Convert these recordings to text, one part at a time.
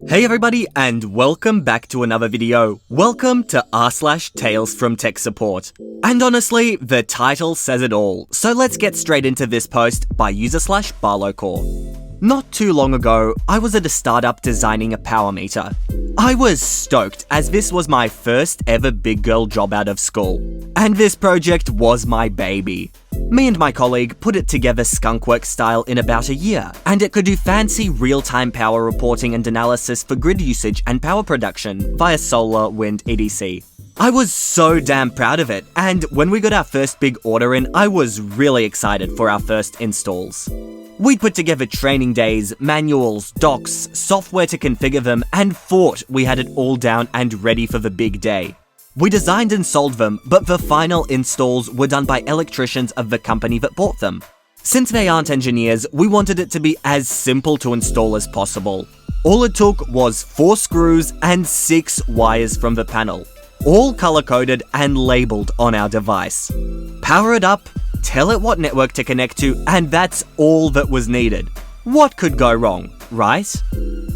Hey everybody, and welcome back to another video. Welcome to r/TalesFromTechSupport. And honestly, the title says it all, so let's get straight into this post by user/BarlowCore. Not too long ago, I was at a startup designing a power meter. I was stoked as this was my first ever big girl job out of school. And this project was my baby. Me and my colleague put it together skunkworks style in about a year, and it could do fancy real-time power reporting and analysis for grid usage and power production via solar, wind, etc. I was so damn proud of it, and when we got our first big order in, I was really excited for our first installs. We'd put together training days, manuals, docs, software to configure them, and thought we had it all down and ready for the big day. We designed and sold them, but the final installs were done by electricians of the company that bought them. Since they aren't engineers, we wanted it to be as simple to install as possible. All it took was 4 screws and 6 wires from the panel, all color-coded and labeled on our device. Power it up, tell it what network to connect to, and that's all that was needed. What could go wrong, right?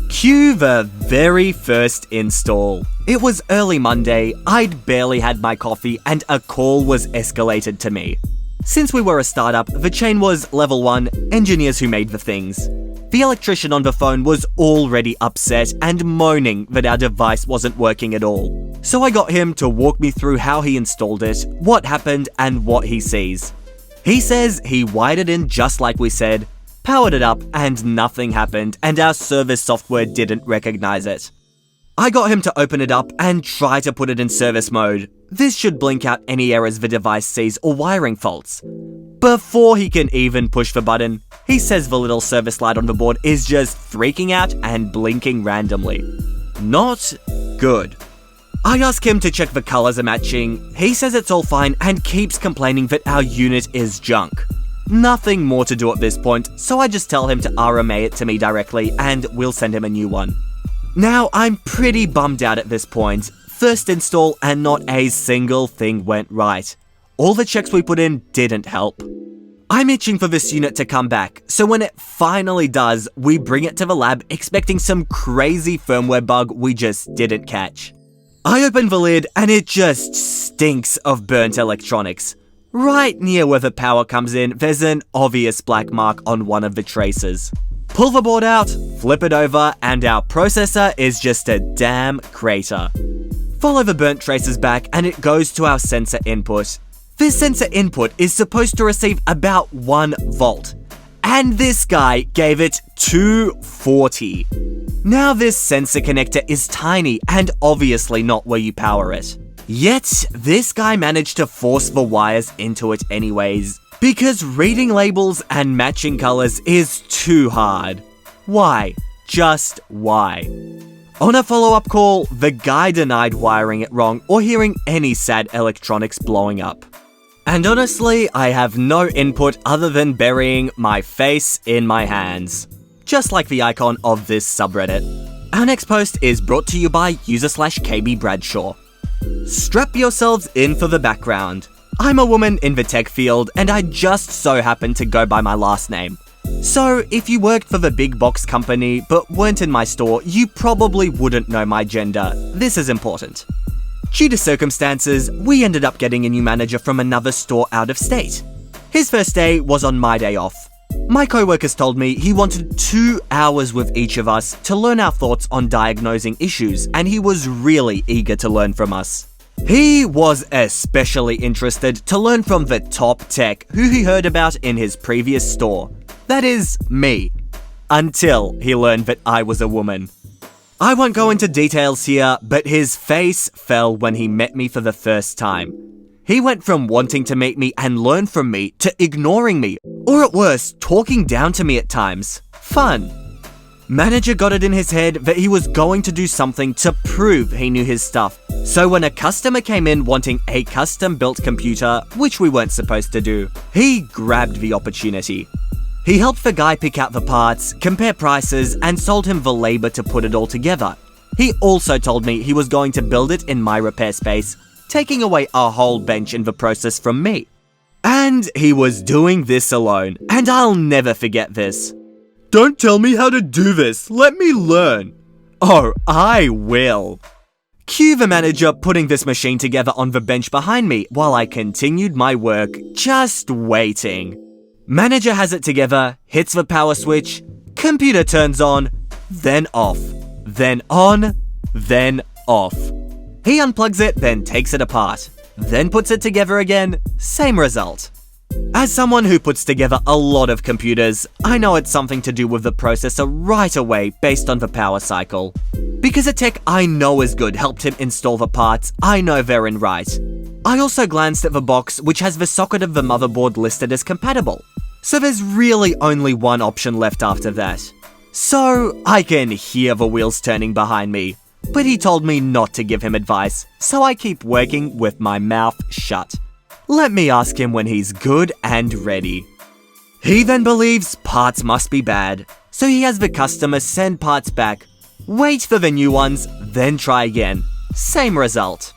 Cue the very first install. It was early Monday, I'd barely had my coffee, and a call was escalated to me. Since we were a startup, the chain was level 1, engineers who made the things. The electrician on the phone was already upset and moaning that our device wasn't working at all. So I got him to walk me through how he installed it, what happened, and what he sees. He says he wired it in just like we said, powered it up, and nothing happened, and our service software didn't recognize it. I got him to open it up and try to put it in service mode. This should blink out any errors the device sees or wiring faults. Before he can even push the button, he says the little service light on the board is just freaking out and blinking randomly. Not good. I ask him to check the colors are matching. He says it's all fine and keeps complaining that our unit is junk. Nothing more to do at this point, so I just tell him to RMA it to me directly and we'll send him a new one. Now, I'm pretty bummed out at this point. First install and not a single thing went right. All the checks we put in didn't help. I'm itching for this unit to come back, so when it finally does, we bring it to the lab expecting some crazy firmware bug we just didn't catch. I open the lid and it just stinks of burnt electronics. Right near where the power comes in, there's an obvious black mark on one of the traces. Pull the board out, flip it over, and our processor is just a damn crater. Follow the burnt traces back and it goes to our sensor input. This sensor input is supposed to receive about 1 volt, and this guy gave it 240. Now this sensor connector is tiny and obviously not where you power it. Yet, this guy managed to force the wires into it anyways, because reading labels and matching colors is too hard. Why? Just why? On a follow-up call, the guy denied wiring it wrong or hearing any sad electronics blowing up. And honestly, I have no input other than burying my face in my hands. Just like the icon of this subreddit. Our next post is brought to you by user/KB Bradshaw. Strap yourselves in for the background. I'm a woman in the tech field and I just so happen to go by my last name. So if you worked for the big box company but weren't in my store, you probably wouldn't know my gender. This is important. Due to circumstances, we ended up getting a new manager from another store out of state. His first day was on my day off. My co-workers told me he wanted 2 hours with each of us to learn our thoughts on diagnosing issues, and he was really eager to learn from us. He was especially interested to learn from the top tech who he heard about in his previous store. That is, me. Until he learned that I was a woman. I won't go into details here, but his face fell when he met me for the first time. He went from wanting to meet me and learn from me to ignoring me, or at worst, talking down to me at times. Fun. Manager got it in his head that he was going to do something to prove he knew his stuff. So when a customer came in wanting a custom-built computer, which we weren't supposed to do, he grabbed the opportunity. He helped the guy pick out the parts, compare prices, and sold him the labor to put it all together. He also told me he was going to build it in my repair space, taking away a whole bench in the process from me. And he was doing this alone, and I'll never forget this. "Don't tell me how to do this, let me learn." Oh, I will. Cue the manager putting this machine together on the bench behind me while I continued my work, just waiting. Manager has it together, hits the power switch, computer turns on, then off, then on, then off. He unplugs it, then takes it apart, then puts it together again, same result. As someone who puts together a lot of computers, I know it's something to do with the processor right away based on the power cycle. Because a tech I know is good helped him install the parts, I know they're in right. I also glanced at the box which has the socket of the motherboard listed as compatible. So there's really only one option left after that. So I can hear the wheels turning behind me, but he told me not to give him advice, so I keep working with my mouth shut. Let me ask him when he's good and ready. He then believes parts must be bad, so he has the customer send parts back, wait for the new ones, then try again. Same result.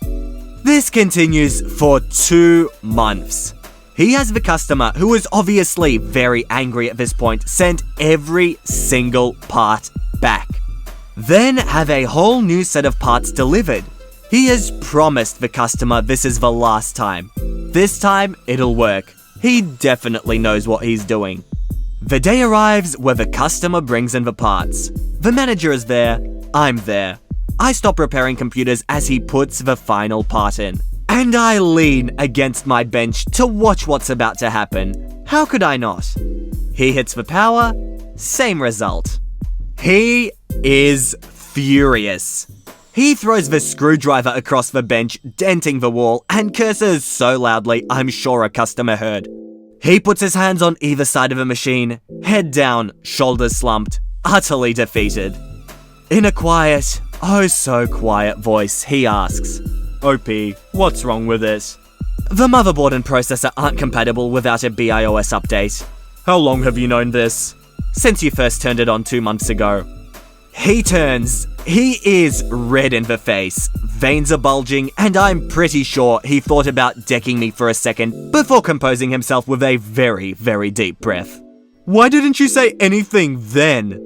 This continues for 2 months. He has the customer, who is obviously very angry at this point, send every single part back. Then have a whole new set of parts delivered. He has promised the customer this is the last time. This time, it'll work. He definitely knows what he's doing. The day arrives where the customer brings in the parts. The manager is there, I'm there. I stop repairing computers as he puts the final part in. And I lean against my bench to watch what's about to happen. How could I not? He hits the power, same result. He is furious. He throws the screwdriver across the bench, denting the wall, and curses so loudly I'm sure a customer heard. He puts his hands on either side of the machine, head down, shoulders slumped, utterly defeated. In a quiet, oh so quiet voice, he asks, "OP, what's wrong with it?" The motherboard and processor aren't compatible without a BIOS update. How long have you known this? Since you first turned it on 2 months ago. He is red in the face, veins are bulging, and I'm pretty sure he thought about decking me for a second before composing himself with a very, very deep breath. Why didn't you say anything then?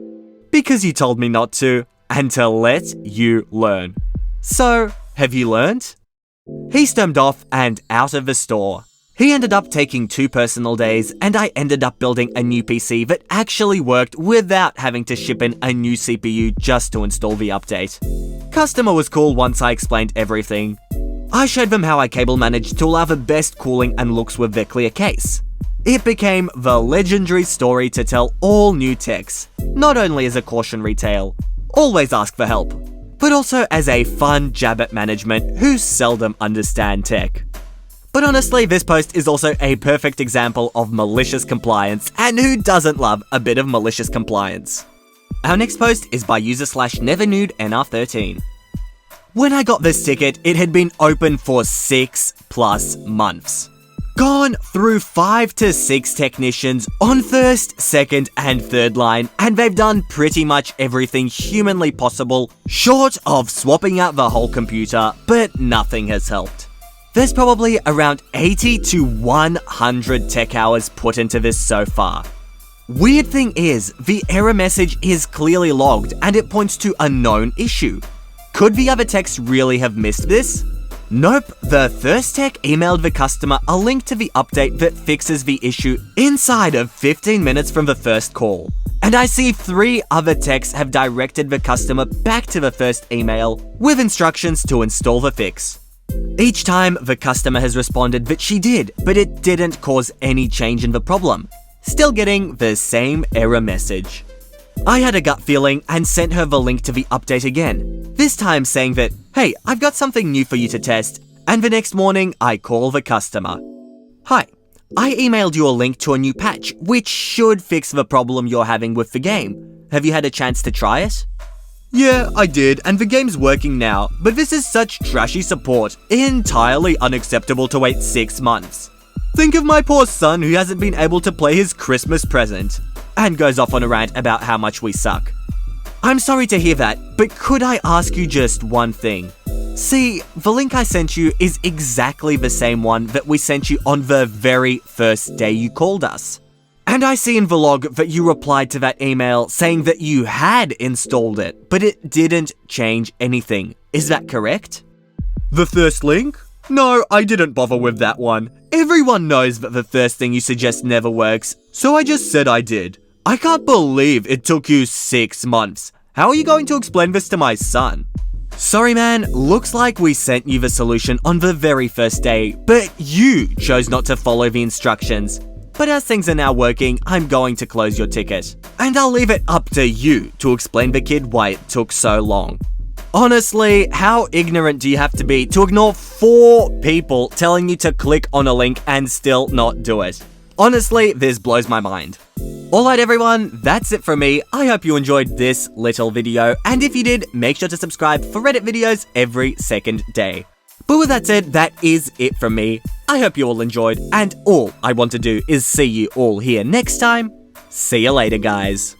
Because you told me not to, and to let you learn. So, have you learned? He stormed off and out of the store. He ended up taking 2 personal days, and I ended up building a new PC that actually worked without having to ship in a new CPU just to install the update. Customer was cool once I explained everything. I showed them how I cable managed to allow the best cooling and looks with their clear case. It became the legendary story to tell all new techs, not only as a cautionary tale, always ask for help, but also as a fun jab at management who seldom understand tech. But honestly, this post is also a perfect example of malicious compliance, and who doesn't love a bit of malicious compliance? Our next post is by user/NeverNudeNR13. When I got this ticket, it had been open for 6+ months. Gone through 5 to 6 technicians on first, second, and third line, and they've done pretty much everything humanly possible, short of swapping out the whole computer, but nothing has helped. There's probably around 80 to 100 tech hours put into this so far. Weird thing is, the error message is clearly logged and it points to a known issue. Could the other techs really have missed this? Nope, the first tech emailed the customer a link to the update that fixes the issue inside of 15 minutes from the first call. And I see 3 other techs have directed the customer back to the first email with instructions to install the fix. Each time, the customer has responded that she did, but it didn't cause any change in the problem. Still getting the same error message. I had a gut feeling and sent her the link to the update again, this time saying that, "Hey, I've got something new for you to test," and the next morning, I call the customer. "Hi, I emailed you a link to a new patch, which should fix the problem you're having with the game. Have you had a chance to try it?" "Yeah, I did, and the game's working now, but this is such trashy support, entirely unacceptable to wait 6 months. Think of my poor son who hasn't been able to play his Christmas present," and goes off on a rant about how much we suck. I'm sorry to hear that, but could I ask you just one thing? See, the link I sent you is exactly the same one that we sent you on the very first day you called us. And I see in the log that you replied to that email saying that you had installed it, but it didn't change anything. Is that correct? The first link? No, I didn't bother with that one. Everyone knows that the first thing you suggest never works, so I just said I did. I can't believe it took you 6 months. How are you going to explain this to my son? Sorry man, looks like we sent you the solution on the very first day, but you chose not to follow the instructions. But as things are now working, I'm going to close your ticket. And I'll leave it up to you to explain the kid why it took so long. Honestly, how ignorant do you have to be to ignore 4 people telling you to click on a link and still not do it? Honestly, this blows my mind. Alright everyone, that's it from me. I hope you enjoyed this little video, and if you did, make sure to subscribe for Reddit videos every second day. But with that said, that is it from me. I hope you all enjoyed, and all I want to do is see you all here next time. See you later, guys.